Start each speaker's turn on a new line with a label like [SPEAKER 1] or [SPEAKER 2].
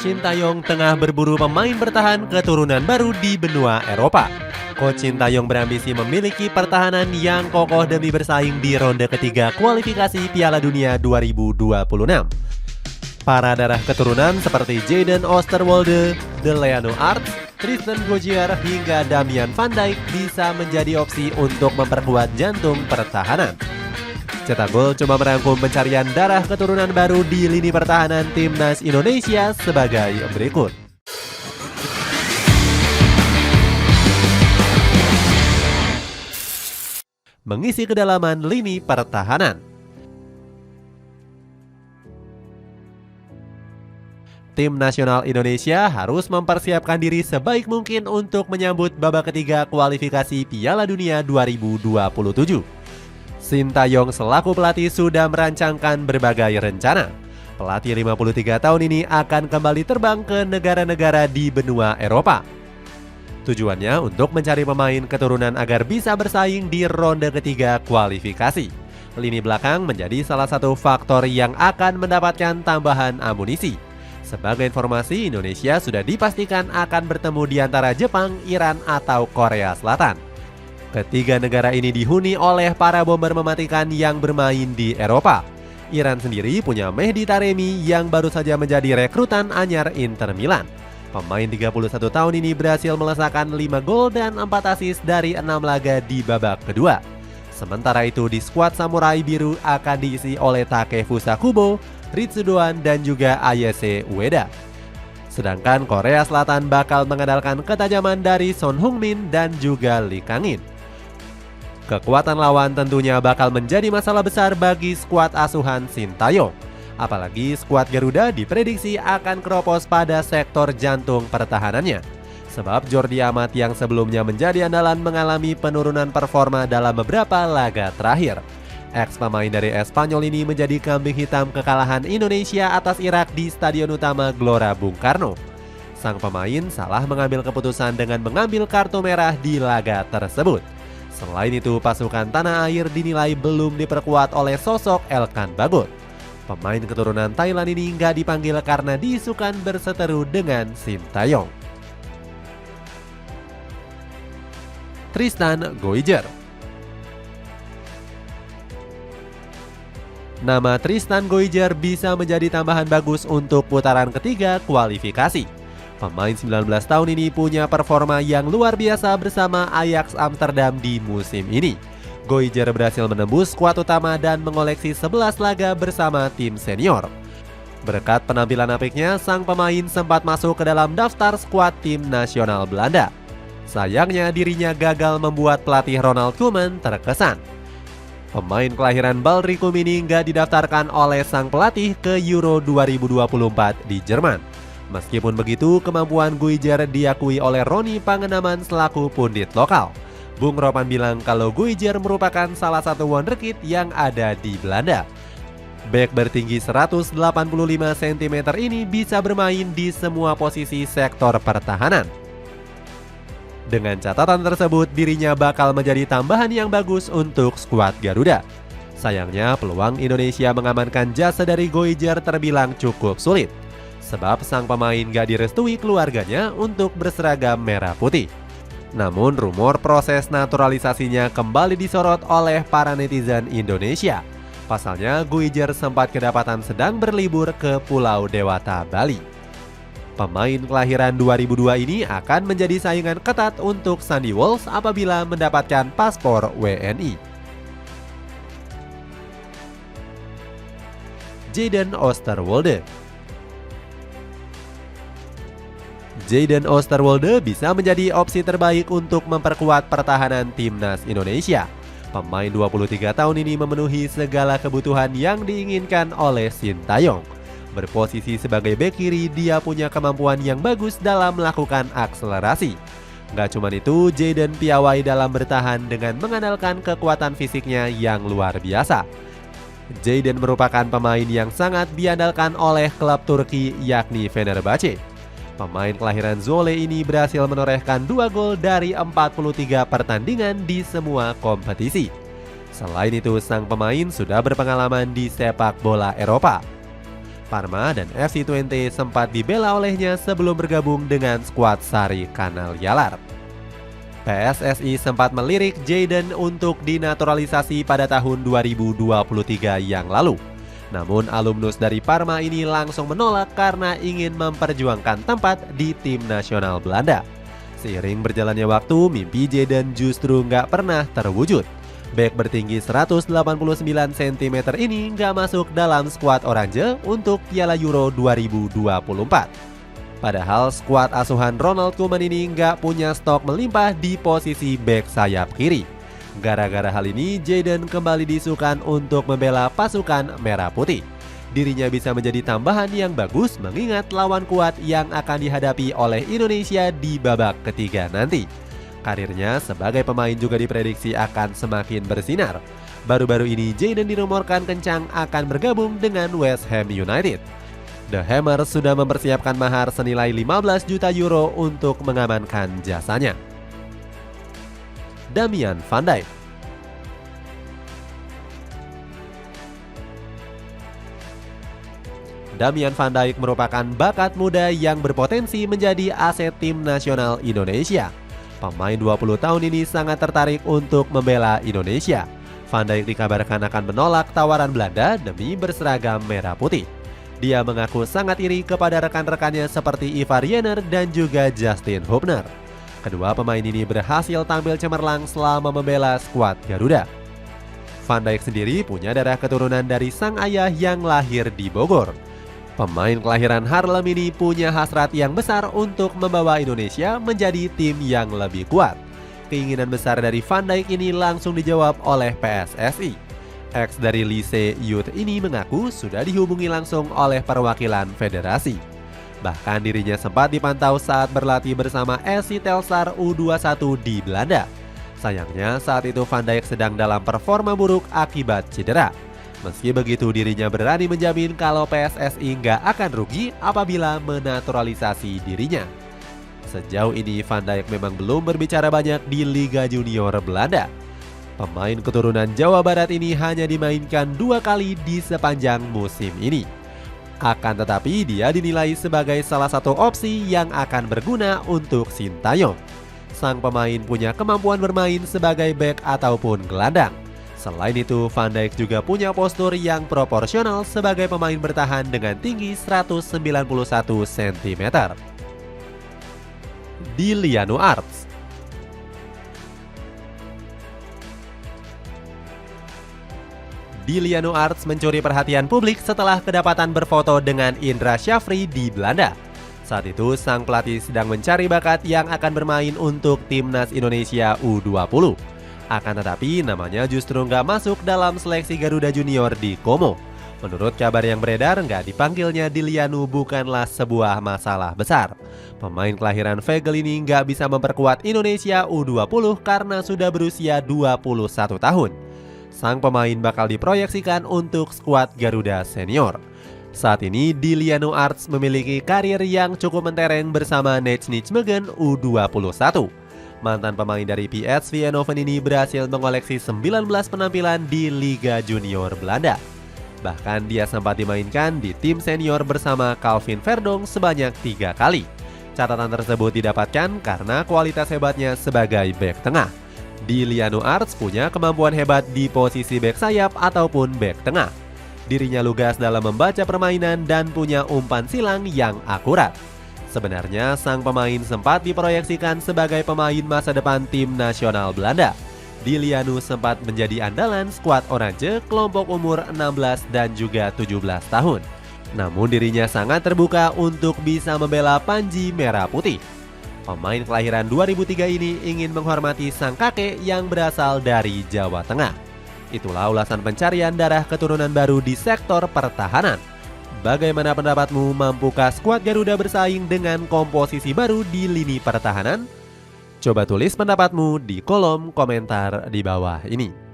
[SPEAKER 1] Sintayong tengah berburu pemain bertahan keturunan baru di benua Eropa. Coach Sintayong berambisi memiliki pertahanan yang kokoh demi bersaing di ronde ketiga kualifikasi Piala Dunia 2026. Para darah keturunan seperti Jadon Oosterwolde, Deleano Arts, Tristan Gojjer hingga Damian van Dijk bisa menjadi opsi untuk memperkuat jantung pertahanan. Cetak Gol coba merangkum pencarian darah keturunan baru di lini pertahanan Timnas Indonesia sebagai berikut. Mengisi kedalaman lini pertahanan. Tim nasional Indonesia harus mempersiapkan diri sebaik mungkin untuk menyambut babak ketiga kualifikasi Piala Dunia 2027. Sintayong selaku pelatih sudah merancangkan berbagai rencana. Pelatih 53 tahun ini akan kembali terbang ke negara-negara di benua Eropa. Tujuannya untuk mencari pemain keturunan agar bisa bersaing di ronde ketiga kualifikasi. Lini belakang menjadi salah satu faktor yang akan mendapatkan tambahan amunisi. Sebagai informasi, Indonesia sudah dipastikan akan bertemu di antara Jepang, Iran, atau Korea Selatan. Ketiga negara ini dihuni oleh para bomber mematikan yang bermain di Eropa. Iran sendiri punya Mehdi Taremi yang baru saja menjadi rekrutan anyar Inter Milan. Pemain 31 tahun ini berhasil melesakkan 5 gol dan 4 assist dari 6 laga di babak kedua. Sementara itu di skuad Samurai Biru akan diisi oleh Takefusa Kubo, Ritsu Doan, dan juga Ayase Ueda. Sedangkan Korea Selatan bakal mengandalkan ketajaman dari Son Heung-min dan juga Lee Kang-in. Kekuatan lawan tentunya bakal menjadi masalah besar bagi skuad asuhan Sintayong. Apalagi skuad Garuda diprediksi akan keropos pada sektor jantung pertahanannya. Sebab Jordi Amat yang sebelumnya menjadi andalan mengalami penurunan performa dalam beberapa laga terakhir. Ex-pemain dari Espanyol ini menjadi kambing hitam kekalahan Indonesia atas Irak di Stadion Utama Gelora Bung Karno. Sang pemain salah mengambil keputusan dengan mengambil kartu merah di laga tersebut. Selain itu, pasukan tanah air dinilai belum diperkuat oleh sosok Elkan Bagot. Pemain keturunan Thailand ini nggak dipanggil karena diisukan berseteru dengan Sintayong. Tristan Gojjer. Nama Tristan Gojjer bisa menjadi tambahan bagus untuk putaran ketiga kualifikasi. Pemain 19 tahun ini punya performa yang luar biasa bersama Ajax Amsterdam di musim ini. Gojjer berhasil menembus skuad utama dan mengoleksi 11 laga bersama tim senior. Berkat penampilan apiknya, sang pemain sempat masuk ke dalam daftar skuad tim nasional Belanda. Sayangnya dirinya gagal membuat pelatih Ronald Koeman terkesan. Pemain kelahiran Balrikum ini nggak didaftarkan oleh sang pelatih ke Euro 2024 di Jerman. Meskipun begitu, kemampuan Gojjer diakui oleh Roni Pangenaman selaku pundit lokal. Bung Ropan bilang kalau Gojjer merupakan salah satu wonderkid yang ada di Belanda. Bek bertinggi 185 cm ini bisa bermain di semua posisi sektor pertahanan. Dengan catatan tersebut, dirinya bakal menjadi tambahan yang bagus untuk skuad Garuda. Sayangnya, peluang Indonesia mengamankan jasa dari Gojjer terbilang cukup sulit. Sebab sang pemain gak direstui keluarganya untuk berseragam merah putih. Namun rumor proses naturalisasinya kembali disorot oleh para netizen Indonesia. Pasalnya Gojjer sempat kedapatan sedang berlibur ke Pulau Dewata, Bali. Pemain kelahiran 2002 ini akan menjadi saingan ketat untuk Sandy Walsh apabila mendapatkan paspor WNI. Jadon Oosterwolde. Jadon Oosterwolde bisa menjadi opsi terbaik untuk memperkuat pertahanan Timnas Indonesia. Pemain 23 tahun ini memenuhi segala kebutuhan yang diinginkan oleh Sintayong. Berposisi sebagai bek kiri, dia punya kemampuan yang bagus dalam melakukan akselerasi. Gak cuma itu, Jadon piawai dalam bertahan dengan mengandalkan kekuatan fisiknya yang luar biasa. Jadon merupakan pemain yang sangat diandalkan oleh klub Turki yakni Fenerbahce. Pemain kelahiran Zole ini berhasil menorehkan 2 gol dari 43 pertandingan di semua kompetisi. Selain itu, sang pemain sudah berpengalaman di sepak bola Eropa. Parma dan FC Twente sempat dibela olehnya sebelum bergabung dengan skuad Sari Kanal Yalar. PSSI sempat melirik Jayden untuk dinaturalisasi pada tahun 2023 yang lalu. Namun alumnus dari Parma ini langsung menolak karena ingin memperjuangkan tempat di tim nasional Belanda. Seiring berjalannya waktu, mimpi Jayden justru nggak pernah terwujud. Bek bertinggi 189 cm ini nggak masuk dalam skuad Oranje untuk Piala Euro 2024. Padahal skuad asuhan Ronald Koeman ini nggak punya stok melimpah di posisi bek sayap kiri. Gara-gara hal ini, Jayden kembali diisukan untuk membela pasukan Merah Putih. Dirinya bisa menjadi tambahan yang bagus mengingat lawan kuat yang akan dihadapi oleh Indonesia di babak ketiga nanti. Karirnya sebagai pemain juga diprediksi akan semakin bersinar. Baru-baru ini Jayden dirumorkan kencang akan bergabung dengan West Ham United. The Hammers sudah mempersiapkan mahar senilai 15 juta euro untuk mengamankan jasanya. Damian van Dijk. Damian van Dijk merupakan bakat muda yang berpotensi menjadi aset tim nasional Indonesia. Pemain 20 tahun ini sangat tertarik untuk membela Indonesia. Van Dijk dikabarkan akan menolak tawaran Belanda demi berseragam merah putih. Dia mengaku sangat iri kepada rekan-rekannya seperti Ivar Jenner dan juga Justin Hubner. Kedua pemain ini berhasil tampil cemerlang selama membela skuad Garuda. Van Dijk sendiri punya darah keturunan dari sang ayah yang lahir di Bogor. Pemain kelahiran Harlem ini punya hasrat yang besar untuk membawa Indonesia menjadi tim yang lebih kuat. Keinginan besar dari Van Dijk ini langsung dijawab oleh PSSI. Ex dari Lise Youth ini mengaku sudah dihubungi langsung oleh perwakilan federasi. Bahkan dirinya sempat dipantau saat berlatih bersama SC Telstar U21 di Belanda. Sayangnya saat itu Van Dijk sedang dalam performa buruk akibat cedera. Meski begitu, dirinya berani menjamin kalau PSSI nggak akan rugi apabila menaturalisasi dirinya. Sejauh ini Van Dijk memang belum berbicara banyak di Liga Junior Belanda. Pemain keturunan Jawa Barat ini hanya dimainkan 2 kali di sepanjang musim ini. Akan tetapi dia dinilai sebagai salah satu opsi yang akan berguna untuk Sintayong. Sang pemain punya kemampuan bermain sebagai bek ataupun gelandang. Selain itu, Van Dijk juga punya postur yang proporsional sebagai pemain bertahan dengan tinggi 191 cm. Diliano Arts. Diliano Arts mencuri perhatian publik setelah kedapatan berfoto dengan Indra Syafri di Belanda. Saat itu, sang pelatih sedang mencari bakat yang akan bermain untuk Timnas Indonesia U20. Akan tetapi namanya justru nggak masuk dalam seleksi Garuda Junior di Como. Menurut kabar yang beredar, nggak dipanggilnya Diliano bukanlah sebuah masalah besar. Pemain kelahiran Vegel ini nggak bisa memperkuat Indonesia U20 karena sudah berusia 21 tahun. Sang pemain bakal diproyeksikan untuk skuad Garuda Senior. Saat ini Diliano Arts memiliki karir yang cukup mentereng bersama Nijmegen U21. Mantan pemain dari PSV Eindhoven ini berhasil mengoleksi 19 penampilan di Liga Junior Belanda. Bahkan dia sempat dimainkan di tim senior bersama Calvin Verdong sebanyak 3 kali. Catatan tersebut didapatkan karena kualitas hebatnya sebagai bek tengah. Diliano Arts punya kemampuan hebat di posisi bek sayap ataupun bek tengah. Dirinya lugas dalam membaca permainan dan punya umpan silang yang akurat. Sebenarnya sang pemain sempat diproyeksikan sebagai pemain masa depan tim nasional Belanda. Diliano sempat menjadi andalan skuad Oranje kelompok umur 16 dan juga 17 tahun. Namun dirinya sangat terbuka untuk bisa membela Panji Merah Putih. Pemain kelahiran 2003 ini ingin menghormati sang kakek yang berasal dari Jawa Tengah. Itulah ulasan pencarian darah keturunan baru di sektor pertahanan. Bagaimana pendapatmu, mampukah skuad Garuda bersaing dengan komposisi baru di lini pertahanan? Coba tulis pendapatmu di kolom komentar di bawah ini.